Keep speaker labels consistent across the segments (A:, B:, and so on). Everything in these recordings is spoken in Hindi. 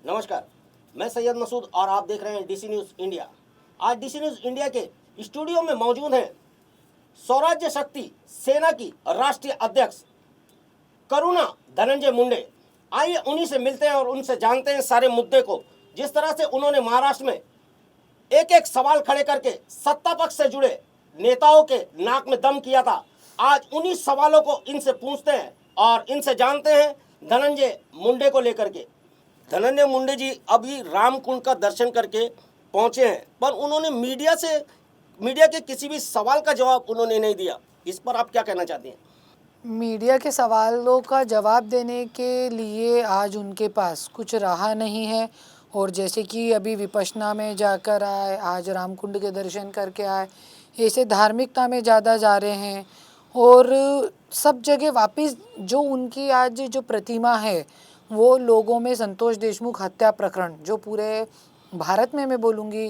A: नमस्कार, मैं सैयद मसूद और आप देख रहे हैं डीसी न्यूज़ इंडिया। आज डीसी न्यूज़ इंडिया के स्टूडियो में मौजूद हैं स्वराज्य शक्ति सेना की राष्ट्रीय अध्यक्ष करुणा धनंजय मुंडे। आइए उन्हीं से मिलते हैं और उनसे जानते हैं सारे मुद्दे को। जिस तरह से उन्होंने महाराष्ट्र में एक एक सवाल खड़े करके सत्ता पक्ष से जुड़े नेताओं के नाक में दम किया था, आज उन्हीं सवालों को इनसे पूछते हैं और इनसे जानते हैं धनंजय मुंडे को लेकर के। धनंजय मुंडे जी अभी रामकुंड का दर्शन करके पहुंचे हैं, पर उन्होंने मीडिया के किसी भी सवाल का जवाब उन्होंने नहीं दिया। इस पर आप क्या कहना चाहती हैं?
B: मीडिया के सवालों का जवाब देने के लिए आज उनके पास कुछ रहा नहीं है। और जैसे कि अभी विपश्यना में जाकर आए, आज रामकुंड के दर्शन करके आए, ऐसे धार्मिकता में ज़्यादा जा रहे हैं। और सब जगह वापस जो उनकी आज जो प्रतिमा है वो लोगों में संतोष देशमुख हत्या प्रकरण जो पूरे भारत में मैं बोलूँगी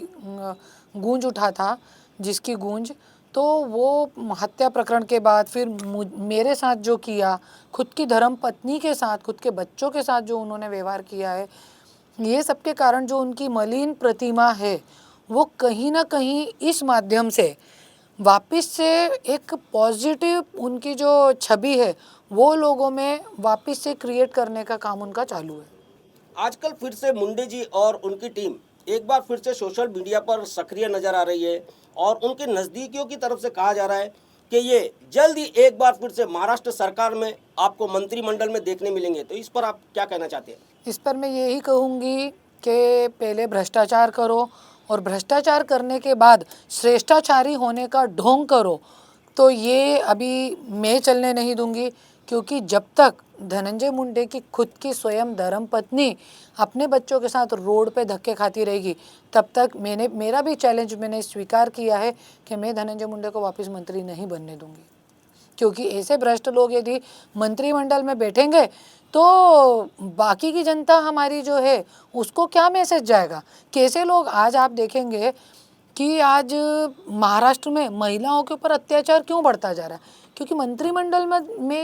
B: गूंज उठा था, जिसकी गूंज तो वो हत्या प्रकरण के बाद फिर मेरे साथ जो किया, खुद की धर्म पत्नी के साथ, खुद के बच्चों के साथ जो उन्होंने व्यवहार किया है, ये सब के कारण जो उनकी मलिन प्रतिमा है वो कहीं ना कहीं इस माध्यम से वापस से एक पॉजिटिव उनकी जो छवि है वो लोगों में वापस से क्रिएट करने का काम उनका चालू है।
A: आजकल फिर से मुंडे जी और उनकी टीम एक बार फिर से सोशल मीडिया पर सक्रिय नजर आ रही है और उनके नज़दीकियों की तरफ से कहा जा रहा है कि ये जल्द ही एक बार फिर से महाराष्ट्र सरकार में आपको मंत्रिमंडल में देखने मिलेंगे। तो इस पर आप क्या कहना चाहते हैं?
B: इस पर मैं यही कहूँगी कि पहले भ्रष्टाचार करो और भ्रष्टाचार करने के बाद श्रेष्ठाचारी होने का ढोंग करो, तो ये अभी मैं चलने नहीं दूंगी। क्योंकि जब तक धनंजय मुंडे की खुद की स्वयं धर्मपत्नी अपने बच्चों के साथ रोड पे धक्के खाती रहेगी, तब तक मेरा भी चैलेंज मैंने स्वीकार किया है कि मैं धनंजय मुंडे को वापस मंत्री नहीं बनने दूंगी। क्योंकि ऐसे भ्रष्ट लोग यदि मंत्रिमंडल में बैठेंगे तो बाकी की जनता हमारी जो है उसको क्या मैसेज जाएगा? कैसे लोग आज आप देखेंगे कि आज महाराष्ट्र में महिलाओं के ऊपर अत्याचार क्यों बढ़ता जा रहा है? क्योंकि मंत्रिमंडल में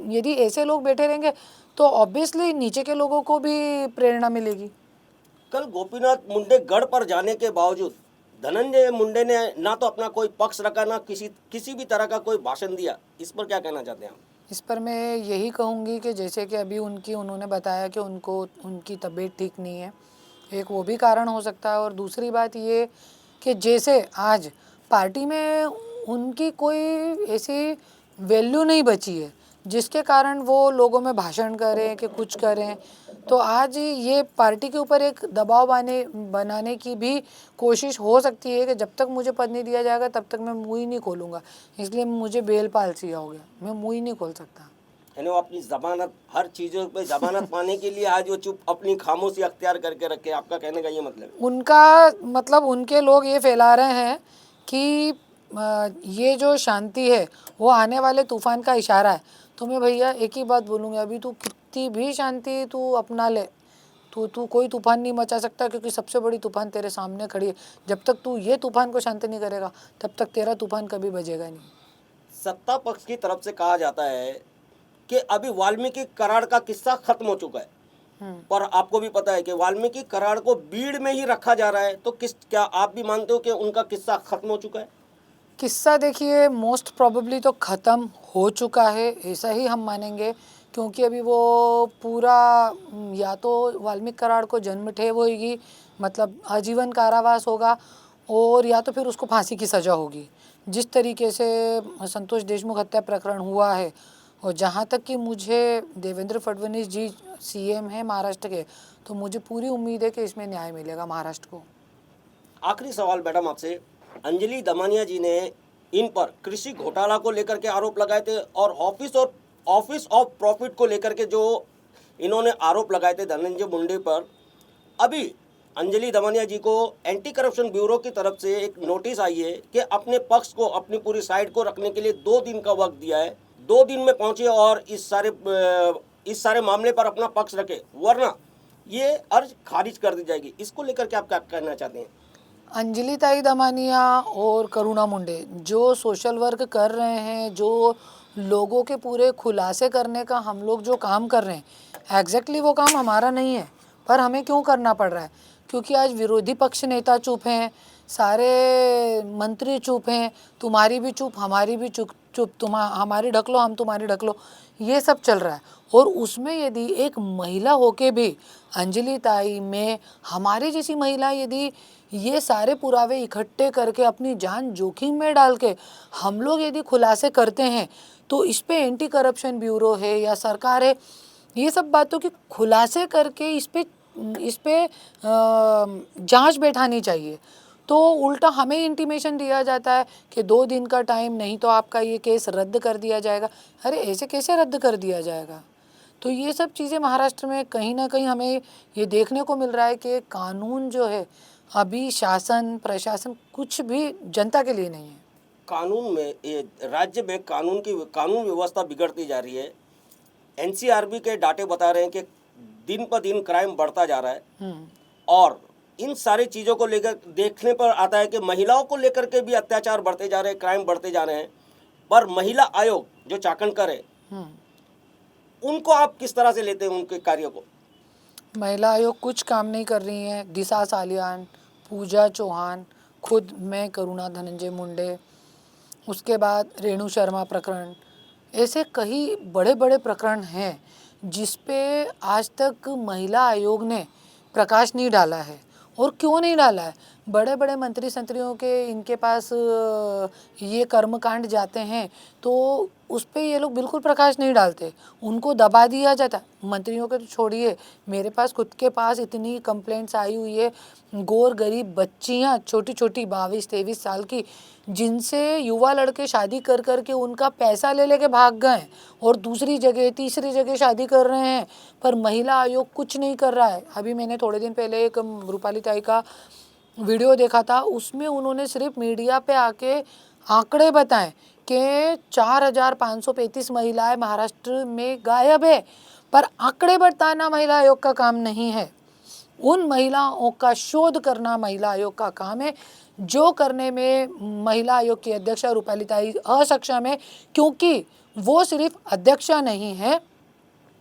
B: यदि ऐसे लोग बैठे रहेंगे तो ऑब्वियसली नीचे के लोगों को भी प्रेरणा मिलेगी।
A: कल गोपीनाथ मुंडे गढ़ पर जाने के बावजूद धनंजय मुंडे ने ना तो अपना कोई पक्ष रखा, ना किसी भी तरह का कोई भाषण दिया। इस पर क्या कहना चाहते हैं आप?
B: इस पर मैं यही कहूँगी कि जैसे कि अभी उन्होंने बताया कि उनकी तबीयत ठीक नहीं है, एक वो भी कारण हो सकता है। और दूसरी बात ये कि जैसे आज पार्टी में उनकी कोई ऐसी वैल्यू नहीं बची है जिसके कारण वो लोगों में भाषण करें कि कुछ करें। तो आज ये पार्टी के ऊपर एक दबाव बनाने की भी कोशिश हो सकती है कि जब तक मुझे पद नहीं दिया जाएगा तब तक मैं मुँह ही नहीं खोलूँगा। इसलिए मुझे बेल पालसी हो गया, मैं मुँह ही नहीं खोल सकता।
A: यानी वो अपनी जमानत, हर चीज़ों पे जमानत पाने के लिए आज वो चुप अपनी खामोशी अख्तियार करके रखे। आपका कहने का ये मतलब है?
B: उनका मतलब उनके लोग ये फैला रहे हैं कि ये जो शांति है वो आने वाले तूफान का इशारा है। तो मैं भैया एक ही बात बोलूँगी, अभी तू कितनी भी शांति तू अपना ले, तू कोई तूफान नहीं मचा सकता, क्योंकि सबसे बड़ी तूफान तेरे सामने खड़ी है। जब तक तू ये तूफान को शांत नहीं करेगा तब तक तेरा तूफान कभी बजेगा नहीं।
A: सत्ता पक्ष की तरफ से कहा जाता है कि अभी वाल्मीकि करार का किस्सा खत्म हो चुका है, पर आपको भी पता है कि वाल्मीकि करार को बीड़ में ही रखा जा रहा है। तो क्या आप भी मानते हो कि उनका किस्सा खत्म हो चुका है?
B: किस्सा देखिए मोस्ट प्रोबेबली तो ख़त्म हो चुका है, ऐसा ही हम मानेंगे। क्योंकि अभी वो पूरा या तो वाल्मीकि करार को जन्म ठेप होगी, मतलब आजीवन कारावास होगा, और या तो फिर उसको फांसी की सज़ा होगी। जिस तरीके से संतोष देशमुख हत्या प्रकरण हुआ है, और जहाँ तक कि मुझे देवेंद्र फडणवीस जी सीएम है महाराष्ट्र के, तो मुझे पूरी उम्मीद है कि इसमें न्याय मिलेगा महाराष्ट्र को।
A: आखिरी सवाल मैडम आपसे, अंजलि दमानिया जी ने इन पर कृषि घोटाला को लेकर के आरोप लगाए थे और ऑफिस ऑफ प्रॉफिट को लेकर के जो इन्होंने आरोप लगाए थे धनंजय मुंडे पर, अभी अंजलि दमानिया जी को एंटी करप्शन ब्यूरो की तरफ से एक नोटिस आई है कि अपने पक्ष को, अपनी पूरी साइड को रखने के लिए 2 दिन का वक्त दिया है। 2 दिन में पहुंचे और इस सारे मामले पर अपना पक्ष रखे, वरना ये अर्ज खारिज कर दी जाएगी। इसको लेकर के आप क्या कहना चाहते हैं?
B: अंजलि ताई दमानिया और करुणा मुंडे जो सोशल वर्क कर रहे हैं, जो लोगों के पूरे खुलासे करने का हम लोग जो काम कर रहे हैं, एग्जैक्टली वो काम हमारा नहीं है। पर हमें क्यों करना पड़ रहा है? क्योंकि आज विरोधी पक्ष नेता चुप हैं, सारे मंत्री चुप हैं, तुम्हारी भी चुप, हमारी भी चुप चुप, तुम हमारी ढक लो, हम तुम्हारी ढक लो, ये सब चल रहा है। और उसमें यदि एक महिला होके भी, अंजलि ताई में हमारी जैसी महिला यदि ये सारे पुरावे इकट्ठे करके अपनी जान जोखिम में डाल के हम लोग यदि खुलासे करते हैं, तो इस पे एंटी करप्शन ब्यूरो है या सरकार है, ये सब बातों की खुलासे करके इस पे जांच बैठानी चाहिए। तो उल्टा हमें इंटीमेशन दिया जाता है कि 2 दिन का टाइम, नहीं तो आपका ये केस रद्द कर दिया जाएगा। अरे ऐसे कैसे रद्द कर दिया जाएगा? तो ये सब चीज़ें महाराष्ट्र में कहीं ना कहीं हमें ये देखने को मिल रहा है कि कानून जो है, अभी शासन प्रशासन कुछ भी जनता के लिए नहीं है।
A: कानून में ये राज्य में कानून व्यवस्था बिगड़ती जा रही है। एनसीआरबी के डाटे बता रहे हैं कि दिन पर दिन क्राइम बढ़ता जा रहा है और इन सारी चीज़ों को लेकर देखने पर आता है कि महिलाओं को लेकर के भी अत्याचार बढ़ते जा रहे हैं, क्राइम बढ़ते जा रहे हैं। पर महिला आयोग जो चाकणकर है, उनको आप किस तरह से लेते हैं उनके कार्यों को?
B: महिला आयोग कुछ काम नहीं कर रही हैं। दिशा सालियान, पूजा चौहान, खुद मैं करुणा धनंजय मुंडे, उसके बाद रेणु शर्मा प्रकरण, ऐसे कई बड़े बड़े प्रकरण हैं जिस पे आज तक महिला आयोग ने प्रकाश नहीं डाला है। और क्यों नहीं डाला है? बड़े बड़े मंत्री संतरियों के इनके पास ये कर्मकांड जाते हैं तो उस पे ये लोग बिल्कुल प्रकाश नहीं डालते, उनको दबा दिया जाता। मंत्रियों के तो छोड़िए, मेरे पास खुद के पास इतनी कंप्लेंट्स आई हुई है, गोर गरीब बच्चियाँ छोटी छोटी 22-23 साल की, जिनसे युवा लड़के शादी कर कर के उनका पैसा ले लेके भाग गए और दूसरी जगह तीसरी जगह शादी कर रहे हैं, पर महिला आयोग कुछ नहीं कर रहा है। अभी मैंने थोड़े दिन पहले एक रूपाली ताई का वीडियो देखा था, उसमें उन्होंने सिर्फ मीडिया पे आके आंकड़े बताएं कि 4,535 महिलाएं महाराष्ट्र में गायब है, पर आंकड़े बताना महिला आयोग का काम नहीं है। उन महिलाओं का शोध करना महिला आयोग का काम है, जो करने में महिला आयोग की अध्यक्षा रूपाली ताई असक्षम है, क्योंकि वो सिर्फ अध्यक्षा नहीं है,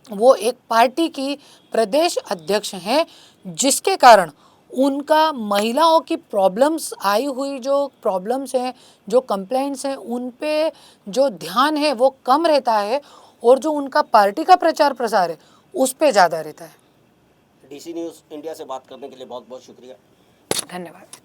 B: वो एक पार्टी की प्रदेश अध्यक्ष हैं, जिसके कारण उनका महिलाओं की प्रॉब्लम्स आई हुई जो प्रॉब्लम्स हैं, जो कंप्लेंट्स हैं, उन पे जो ध्यान है वो कम रहता है और जो उनका पार्टी का प्रचार प्रसार है उस पे ज़्यादा रहता है।
A: डीसी न्यूज़ इंडिया से बात करने के लिए बहुत बहुत शुक्रिया।
B: धन्यवाद।